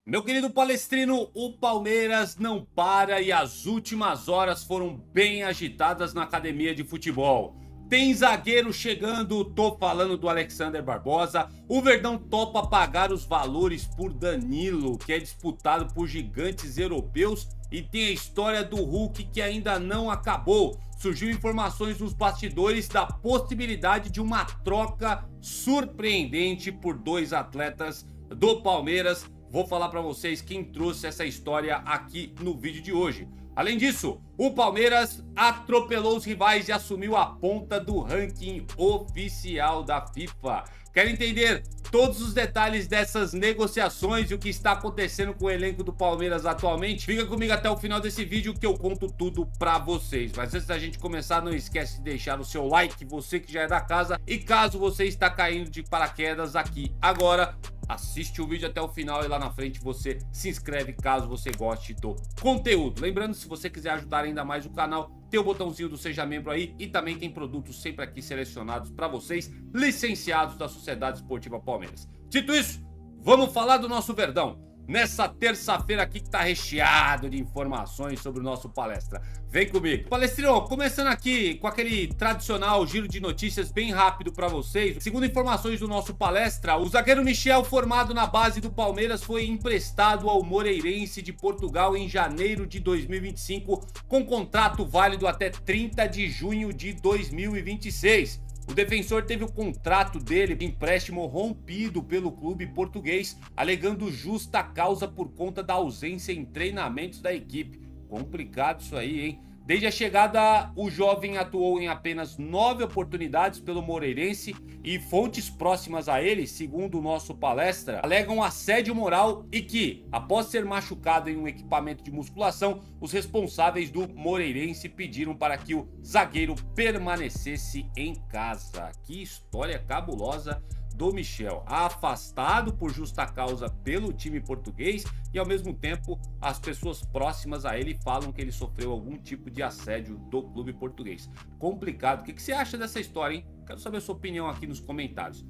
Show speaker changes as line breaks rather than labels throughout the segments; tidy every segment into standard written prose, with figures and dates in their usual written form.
Meu querido Palestrino, o Palmeiras não para e as últimas horas foram bem agitadas na academia de futebol. Tem zagueiro chegando, tô falando do Alexander Barbosa. O Verdão topa pagar os valores por Danilo, que é disputado por gigantes europeus. E tem a história do Hulk que ainda não acabou. Surgiu informações nos bastidores da possibilidade de uma troca surpreendente por dois atletas do Palmeiras. Vou falar para vocês quem trouxe essa história aqui no vídeo de hoje. Além disso, o Palmeiras atropelou os rivais e assumiu a ponta do ranking oficial da FIFA. Quer entender todos os detalhes dessas negociações e o que está acontecendo com o elenco do Palmeiras atualmente? Fica comigo até o final desse vídeo que eu conto tudo pra vocês. Mas antes da gente começar, não esquece de deixar o seu like, você que já é da casa. E caso você está caindo de paraquedas aqui agora, assiste o vídeo até o final e lá na frente você se inscreve caso você goste do conteúdo. Lembrando, se você quiser ajudar ainda mais o canal, tem o botãozinho do Seja Membro aí e também tem produtos sempre aqui selecionados para vocês, licenciados da Sociedade Esportiva Palmeiras. Dito isso, vamos falar do nosso Verdão. Nessa terça-feira aqui que tá recheado de informações sobre o nosso palestra. Vem comigo. Palestrino, começando aqui com aquele tradicional giro de notícias bem rápido para vocês. Segundo informações do nosso palestra, o zagueiro Michel, formado na base do Palmeiras, foi emprestado ao Moreirense de Portugal em janeiro de 2025, com contrato válido até 30 de junho de 2026. O defensor teve o contrato dele de empréstimo rompido pelo clube português, alegando justa causa por conta da ausência em treinamentos da equipe. Complicado isso aí, hein? Desde a chegada, o jovem atuou em apenas 9 oportunidades pelo Moreirense e fontes próximas a ele, segundo o nosso palestra, alegam assédio moral e que, após ser machucado em um equipamento de musculação, os responsáveis do Moreirense pediram para que o zagueiro permanecesse em casa. Que história cabulosa do Michel, afastado por justa causa pelo time português e ao mesmo tempo as pessoas próximas a ele falam que ele sofreu algum tipo de assédio do clube português. Complicado. O que você acha dessa história, hein? Quero saber a sua opinião aqui nos comentários.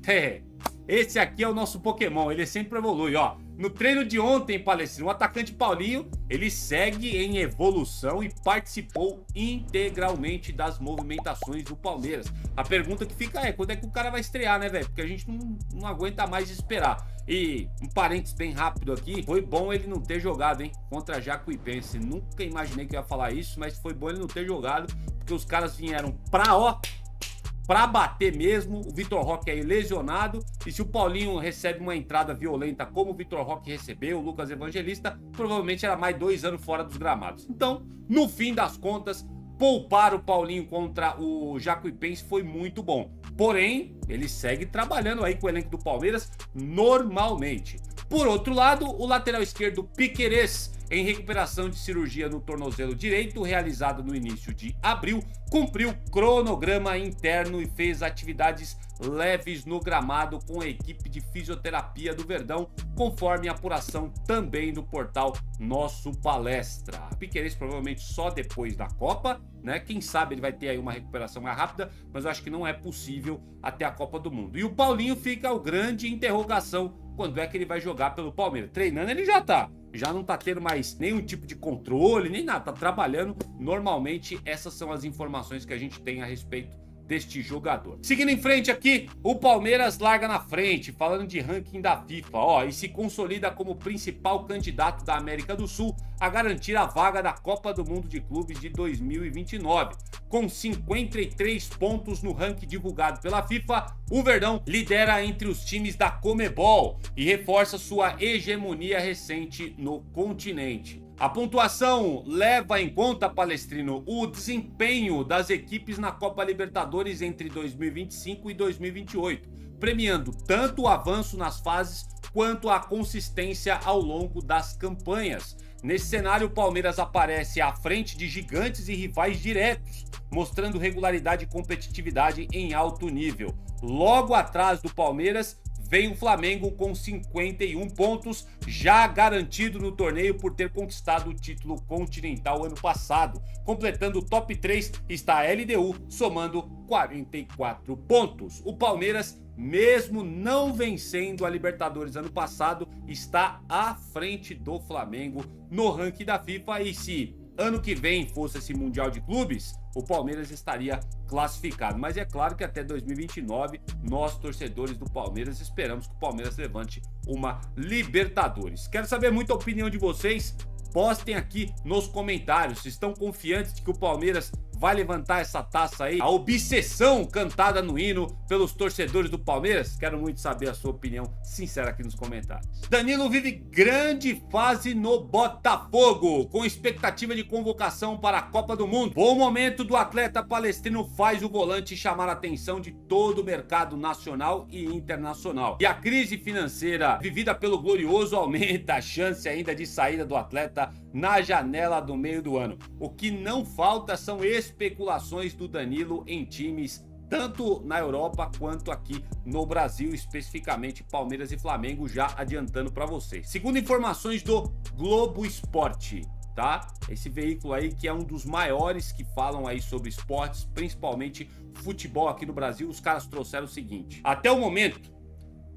Esse aqui é o nosso Pokémon, ele sempre evolui, ó. No treino de ontem, Palestrino, o atacante Paulinho, ele segue em evolução e participou integralmente das movimentações do Palmeiras. A pergunta que fica é, quando é que o cara vai estrear, né, velho? Porque a gente não aguenta mais esperar. E um parênteses bem rápido aqui, foi bom ele não ter jogado, hein, contra a Jacuipense. Nunca imaginei que eu ia falar isso, mas foi bom ele não ter jogado, porque os caras vieram pra bater mesmo. O Vitor Roque aí lesionado, e se o Paulinho recebe uma entrada violenta como o Vitor Roque recebeu, o Lucas Evangelista, provavelmente era mais 2 anos fora dos gramados. Então, no fim das contas, poupar o Paulinho contra o Jacuipense foi muito bom. Porém, ele segue trabalhando aí com o elenco do Palmeiras normalmente. Por outro lado, o lateral esquerdo Piquerez, em recuperação de cirurgia no tornozelo direito, realizada no início de abril, cumpriu cronograma interno e fez atividades leves no gramado com a equipe de fisioterapia do Verdão, conforme a apuração também do portal Nosso Palestra. Piquerez provavelmente só depois da Copa, né? Quem sabe ele vai ter aí uma recuperação mais rápida, mas eu acho que não é possível até a Copa do Mundo. E o Paulinho fica o grande interrogação, quando é que ele vai jogar pelo Palmeiras. Treinando ele já não tá tendo mais nenhum tipo de controle, nem nada, tá trabalhando normalmente. Essas são as informações que a gente tem a respeito deste jogador. Seguindo em frente aqui, o Palmeiras larga na frente, falando de ranking da FIFA, ó, e se consolida como principal candidato da América do Sul a garantir a vaga da Copa do Mundo de Clubes de 2029. Com 53 pontos no ranking divulgado pela FIFA, o Verdão lidera entre os times da Conmebol e reforça sua hegemonia recente no continente. A pontuação leva em conta, Palestrino, o desempenho das equipes na Copa Libertadores entre 2025 e 2028, premiando tanto o avanço nas fases quanto a consistência ao longo das campanhas. Nesse cenário, o Palmeiras aparece à frente de gigantes e rivais diretos, mostrando regularidade e competitividade em alto nível. Logo atrás do Palmeiras, vem o Flamengo com 51 pontos, já garantido no torneio por ter conquistado o título continental ano passado. Completando o top 3 está a LDU, somando 44 pontos. O Palmeiras mesmo não vencendo a Libertadores ano passado, está à frente do Flamengo no ranking da FIFA. E se ano que vem fosse esse Mundial de Clubes, o Palmeiras estaria classificado. Mas é claro que até 2029, nós, torcedores do Palmeiras, esperamos que o Palmeiras levante uma Libertadores. Quero saber muito a opinião de vocês. Postem aqui nos comentários se estão confiantes de que o Palmeiras vai levantar essa taça aí, a obsessão cantada no hino pelos torcedores do Palmeiras. Quero muito saber a sua opinião sincera aqui nos comentários. Danilo vive grande fase no Botafogo, com expectativa de convocação para a Copa do Mundo. Bom momento do atleta palestrino faz o volante chamar a atenção de todo o mercado nacional e internacional. E a crise financeira vivida pelo Glorioso aumenta a chance ainda de saída do atleta na janela do meio do ano. O que não falta são especulações do Danilo em times tanto na Europa quanto aqui no Brasil, especificamente Palmeiras e Flamengo, já adiantando para vocês. Segundo informações do Globo Esporte, tá? Esse veículo aí que é um dos maiores que falam aí sobre esportes, principalmente futebol aqui no Brasil, os caras trouxeram o seguinte: até o momento,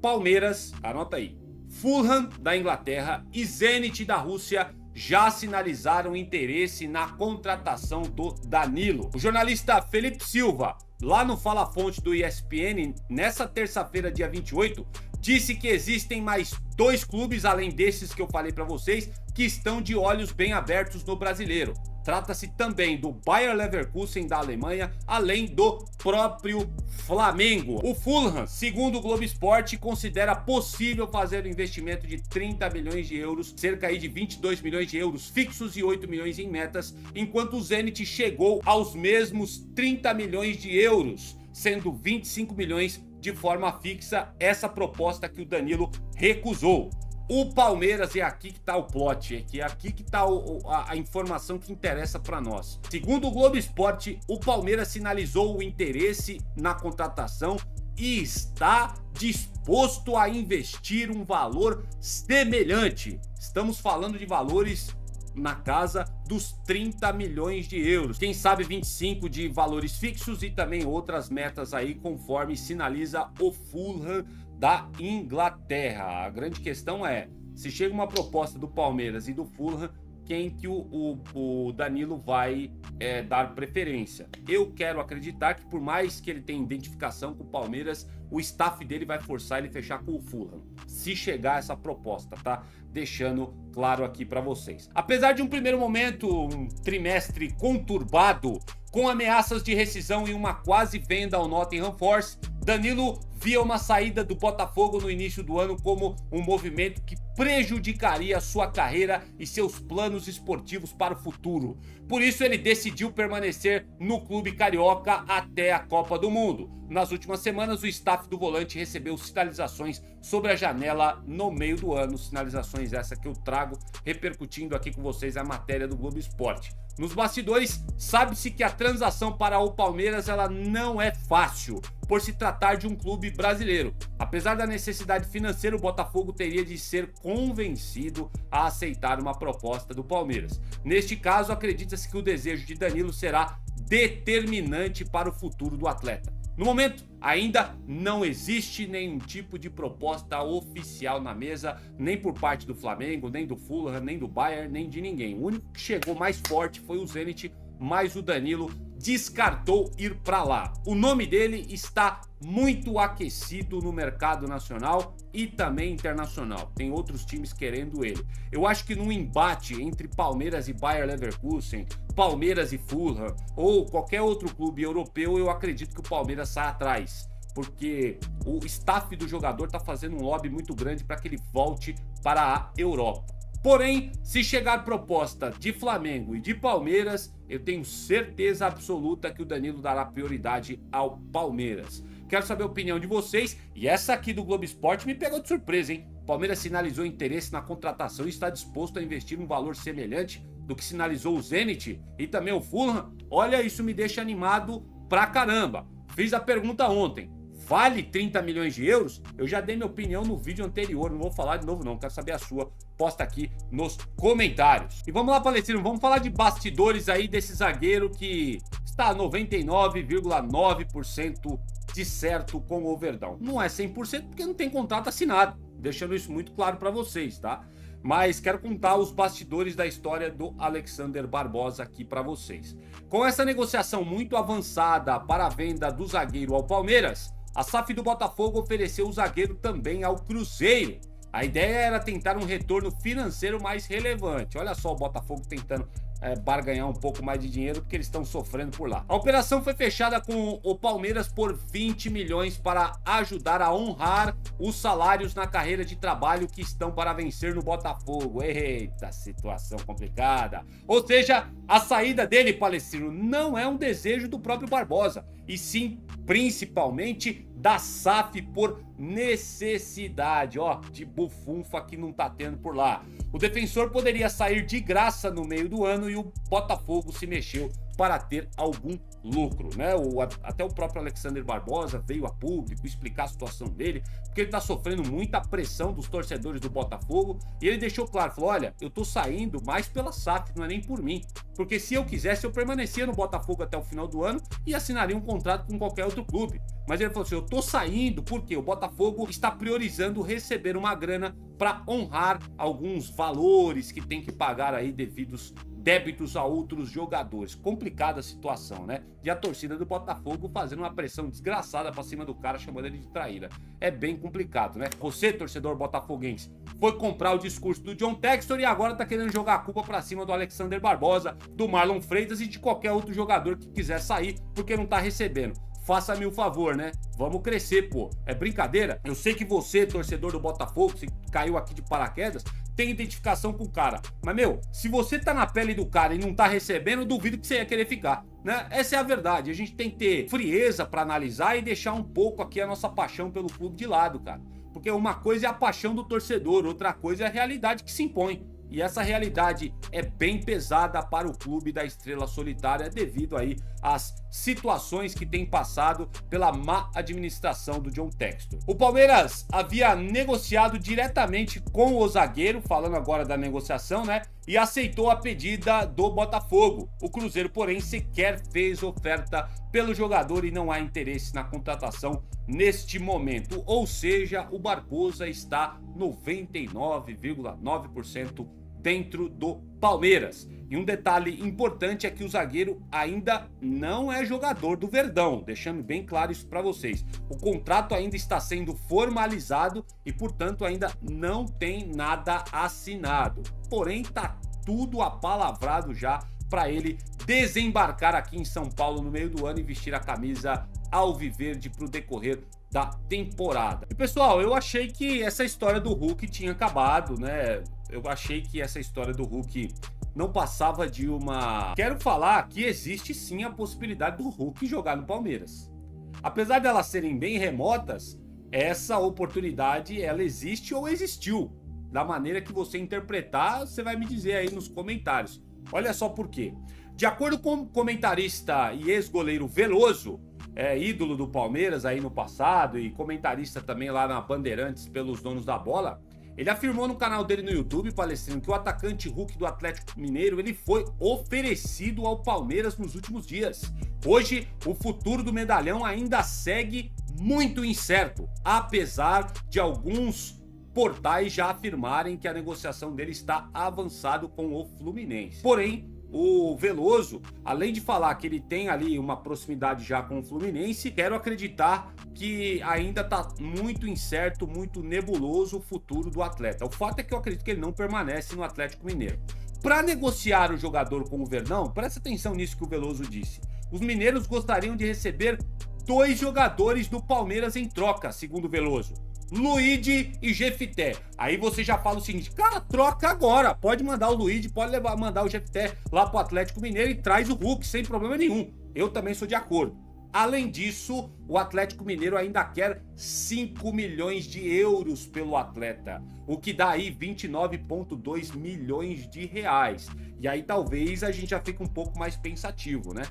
Palmeiras, anota aí, Fulham da Inglaterra e Zenit da Rússia já sinalizaram interesse na contratação do Danilo. O jornalista Felipe Silva, lá no Fala Fonte do ESPN, nessa terça-feira, dia 28, disse que existem mais 2 clubes, além desses que eu falei para vocês, que estão de olhos bem abertos no brasileiro. Trata-se também do Bayer Leverkusen da Alemanha, além do próprio Flamengo. O Fulham, segundo o Globo Esporte, considera possível fazer um investimento de 30 milhões de euros, cerca aí de 22 milhões de euros fixos e 8 milhões em metas, enquanto o Zenit chegou aos mesmos 30 milhões de euros, sendo 25 milhões de forma fixa, essa proposta que o Danilo recusou. O Palmeiras, é aqui que tá o plot, é aqui que tá a informação que interessa para nós. Segundo o Globo Esporte, o Palmeiras sinalizou o interesse na contratação e está disposto a investir um valor semelhante. Estamos falando de valores na casa dos 30 milhões de euros. Quem sabe 25 de valores fixos e também outras metas aí, conforme sinaliza o Fulham da Inglaterra. A grande questão é, se chega uma proposta do Palmeiras e do Fulham, quem que o Danilo vai dar preferência? Eu quero acreditar que por mais que ele tenha identificação com o Palmeiras, o staff dele vai forçar ele a fechar com o Fulham, se chegar essa proposta, tá? Deixando claro aqui para vocês. Apesar de um primeiro momento, um trimestre conturbado, com ameaças de rescisão e uma quase venda ao Nottingham Forest, Danilo via uma saída do Botafogo no início do ano como um movimento que prejudicaria sua carreira e seus planos esportivos para o futuro. Por isso ele decidiu permanecer no clube carioca até a Copa do Mundo. Nas últimas semanas, o staff do volante recebeu sinalizações sobre a janela no meio do ano, sinalizações essa que eu trago repercutindo aqui com vocês a matéria do Globo Esporte. Nos bastidores, sabe-se que a transação para o Palmeiras ela não é fácil, por se tratar de um clube brasileiro. Apesar da necessidade financeira, o Botafogo teria de ser convencido a aceitar uma proposta do Palmeiras. Neste caso, acredita-se que o desejo de Danilo será determinante para o futuro do atleta. No momento, ainda não existe nenhum tipo de proposta oficial na mesa, nem por parte do Flamengo, nem do Fulham, nem do Bayern, nem de ninguém. O único que chegou mais forte foi o Zenit, mas o Danilo descartou ir para lá. O nome dele está muito aquecido no mercado nacional e também internacional. Tem outros times querendo ele. Eu acho que num embate entre Palmeiras e Bayer Leverkusen, Palmeiras e Fulham ou qualquer outro clube europeu, eu acredito que o Palmeiras sai atrás, porque o staff do jogador está fazendo um lobby muito grande para que ele volte para a Europa. Porém, se chegar proposta de Flamengo e de Palmeiras, eu tenho certeza absoluta que o Danilo dará prioridade ao Palmeiras. Quero saber a opinião de vocês, e essa aqui do Globo Esporte me pegou de surpresa, hein? O Palmeiras sinalizou interesse na contratação e está disposto a investir um valor semelhante do que sinalizou o Zenit e também o Fulham. Olha, isso me deixa animado pra caramba. Fiz a pergunta ontem. Vale 30 milhões de euros? Eu já dei minha opinião no vídeo anterior, não vou falar de novo não, quero saber a sua. Posta aqui nos comentários. E vamos lá, Palestrino, vamos falar de bastidores aí desse zagueiro que está 99,9% de certo com o Verdão. Não é 100% porque não tem contrato assinado, deixando isso muito claro para vocês, tá? Mas quero contar os bastidores da história do Alexander Barbosa aqui para vocês. Com essa negociação muito avançada para a venda do zagueiro ao Palmeiras, a SAF do Botafogo ofereceu o zagueiro também ao Cruzeiro. A ideia era tentar um retorno financeiro mais relevante. Olha só o Botafogo tentando barganhar um pouco mais de dinheiro porque eles estão sofrendo por lá. A operação foi fechada com o Palmeiras por 20 milhões para ajudar a honrar os salários na carreira de trabalho que estão para vencer no Botafogo. Eita, situação complicada. Ou seja, a saída dele, Palestino, não é um desejo do próprio Barbosa, e sim, principalmente, da SAF por necessidade, ó, de bufunfa que não tá tendo por lá. O defensor poderia sair de graça no meio do ano e o Botafogo se mexeu para ter algum lucro, né? Até o próprio Alexander Barbosa veio a público explicar a situação dele, porque ele tá sofrendo muita pressão dos torcedores do Botafogo, e ele deixou claro, falou, olha, eu tô saindo mais pela SAF, não é nem por mim, porque se eu quisesse eu permanecia no Botafogo até o final do ano e assinaria um contrato com qualquer outro clube. Mas ele falou assim, eu tô saindo porque o Botafogo está priorizando receber uma grana para honrar alguns valores que tem que pagar aí devidos débitos a outros jogadores. Complicada a situação, né? E a torcida do Botafogo fazendo uma pressão desgraçada pra cima do cara, chamando ele de traíra. É bem complicado, né? Você, torcedor botafoguense, foi comprar o discurso do John Textor e agora tá querendo jogar a culpa pra cima do Alexander Barbosa, do Marlon Freitas e de qualquer outro jogador que quiser sair porque não tá recebendo. Faça-me o favor, né? Vamos crescer, pô. É brincadeira? Eu sei que você, torcedor do Botafogo, que caiu aqui de paraquedas, tem identificação com o cara. Mas, meu, se você tá na pele do cara e não tá recebendo, eu duvido que você ia querer ficar, né? Essa é a verdade. A gente tem que ter frieza pra analisar e deixar um pouco aqui a nossa paixão pelo clube de lado, cara. Porque uma coisa é a paixão do torcedor, outra coisa é a realidade que se impõe. E essa realidade é bem pesada para o clube da Estrela Solitária devido aí às situações que tem passado pela má administração do John Textor. O Palmeiras havia negociado diretamente com o zagueiro, falando agora da negociação, né? E aceitou a pedida do Botafogo. O Cruzeiro, porém, sequer fez oferta pelo jogador e não há interesse na contratação neste momento. Ou seja, o Barbosa está 99,9% dentro do Palmeiras. E um detalhe importante é que o zagueiro ainda não é jogador do Verdão, deixando bem claro isso para vocês. O contrato ainda está sendo formalizado e, portanto, ainda não tem nada assinado. Porém, tá tudo apalavrado já para ele desembarcar aqui em São Paulo no meio do ano e vestir a camisa alviverde para o decorrer da temporada. E pessoal, eu achei que essa história do Hulk tinha acabado, né? Eu achei que essa história do Hulk não passava de uma... Quero falar que existe sim a possibilidade do Hulk jogar no Palmeiras. Apesar de elas serem bem remotas, essa oportunidade ela existe ou existiu. Da maneira que você interpretar, você vai me dizer aí nos comentários. Olha só por quê. De acordo com o comentarista e ex-goleiro Veloso, ídolo do Palmeiras aí no passado e comentarista também lá na Bandeirantes pelos Donos da Bola, ele afirmou no canal dele no YouTube, Palestrino, que o atacante Hulk do Atlético Mineiro ele foi oferecido ao Palmeiras nos últimos dias. Hoje, o futuro do medalhão ainda segue muito incerto, apesar de alguns portais já afirmarem que a negociação dele está avançado com o Fluminense. Porém, o Veloso, além de falar que ele tem ali uma proximidade já com o Fluminense, quero acreditar que ainda está muito incerto, muito nebuloso o futuro do atleta. O fato é que eu acredito que ele não permanece no Atlético Mineiro. Para negociar o jogador com o Verdão, presta atenção nisso que o Veloso disse. Os mineiros gostariam de receber 2 jogadores do Palmeiras em troca, segundo o Veloso. Luigi e Jefité. Aí você já fala o seguinte, cara, troca agora, pode mandar o Luigi, pode mandar o Jefité lá pro Atlético Mineiro e traz o Hulk sem problema nenhum. Eu também sou de acordo. Além disso, o Atlético Mineiro ainda quer 5 milhões de euros pelo atleta, o que dá aí 29,2 milhões de reais. E aí talvez a gente já fique um pouco mais pensativo, né?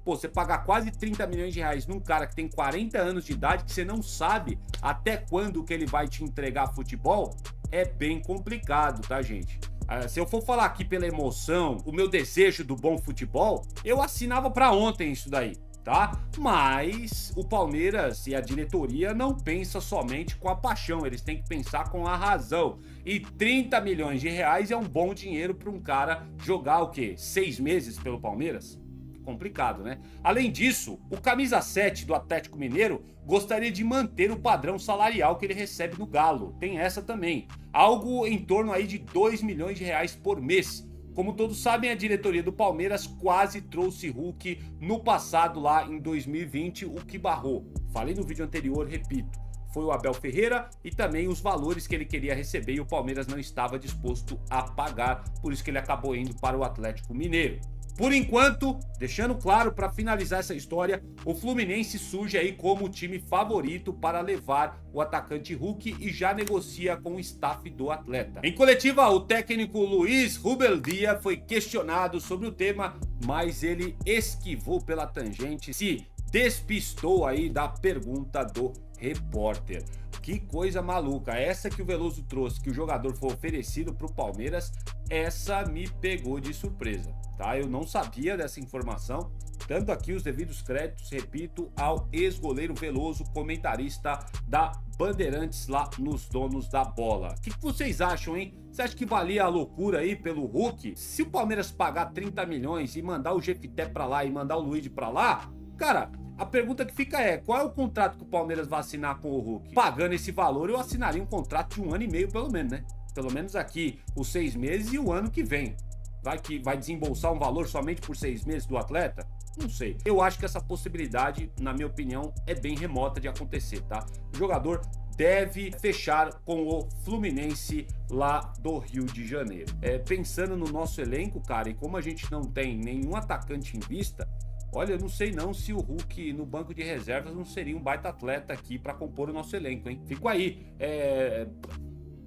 Pô, você pagar quase 30 milhões de reais num cara que tem 40 anos de idade, que você não sabe até quando que ele vai te entregar futebol, é bem complicado, tá, gente? Se eu for falar aqui pela emoção, o meu desejo do bom futebol, eu assinava pra ontem isso daí. tá? Mas o Palmeiras e a diretoria não pensa somente com a paixão, eles têm que pensar com a razão. E 30 milhões de reais é um bom dinheiro para um cara jogar o quê? 6 meses pelo Palmeiras? Complicado, né? Além disso, o camisa 7 do Atlético Mineiro gostaria de manter o padrão salarial que ele recebe no Galo. Tem essa também. Algo em torno aí de 2 milhões de reais por mês. Como todos sabem, a diretoria do Palmeiras quase trouxe Hulk no passado lá em 2020, o que barrou. Falei no vídeo anterior, repito. Foi o Abel Ferreira e também os valores que ele queria receber e o Palmeiras não estava disposto a pagar, por isso que ele acabou indo para o Atlético Mineiro. Por enquanto, deixando claro para finalizar essa história, o Fluminense surge aí como o time favorito para levar o atacante Hulk e já negocia com o staff do atleta. Em coletiva, o técnico Luiz Rubeldia foi questionado sobre o tema, mas ele esquivou pela tangente, se despistou aí da pergunta do repórter. Que coisa maluca, essa que o Veloso trouxe, que o jogador foi oferecido para o Palmeiras, essa me pegou de surpresa, tá? Eu não sabia dessa informação, dando aqui os devidos créditos, repito, ao ex-goleiro Veloso, comentarista da Bandeirantes lá nos Donos da Bola. O que vocês acham, hein? Você acha que valia a loucura aí pelo Hulk? Se o Palmeiras pagar 30 milhões e mandar o Jefité para lá e mandar o Luiz para lá, cara, a pergunta que fica é, qual é o contrato que o Palmeiras vai assinar com o Hulk? Pagando esse valor, eu assinaria um contrato de 1 ano e meio pelo menos, né? Pelo menos aqui, os 6 meses e o ano que vem. Vai que vai desembolsar um valor somente por 6 meses do atleta? Não sei. Eu acho que essa possibilidade, na minha opinião, é bem remota de acontecer, tá? O jogador deve fechar com o Fluminense lá do Rio de Janeiro. Pensando no nosso elenco, cara, e como a gente não tem nenhum atacante em vista, olha, eu não sei não se o Hulk no banco de reservas não seria um baita atleta aqui para compor o nosso elenco, hein? Fico aí,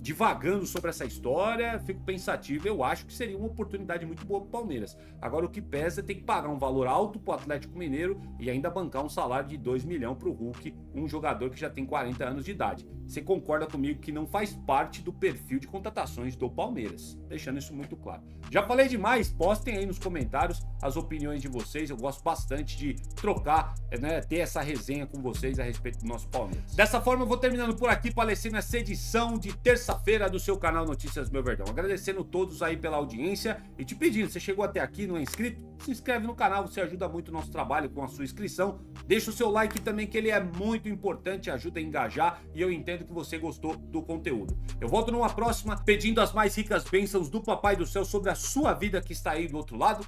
divagando sobre essa história, fico pensativo, eu acho que seria uma oportunidade muito boa pro Palmeiras. Agora o que pesa é ter que pagar um valor alto pro Atlético Mineiro e ainda bancar um salário de 2 milhões pro Hulk, um jogador que já tem 40 anos de idade. Você concorda comigo que não faz parte do perfil de contratações do Palmeiras, deixando isso muito claro. Já falei demais, postem aí nos comentários as opiniões de vocês, eu gosto bastante de trocar, né, ter essa resenha com vocês a respeito do nosso Palmeiras. Dessa forma eu vou terminando por aqui, falecendo essa edição de terça-feira do seu canal Notícias Meu Verdão. Agradecendo todos aí pela audiência e te pedindo, você chegou até aqui, não é inscrito? Se inscreve no canal, você ajuda muito o nosso trabalho com a sua inscrição. Deixa o seu like também, que ele é muito importante, ajuda a engajar e eu entendo que você gostou do conteúdo. Eu volto numa próxima, pedindo as mais ricas bênçãos do Papai do Céu sobre a sua vida que está aí do outro lado.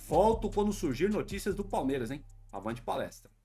Volto quando surgir notícias do Palmeiras, hein? Avante palestra!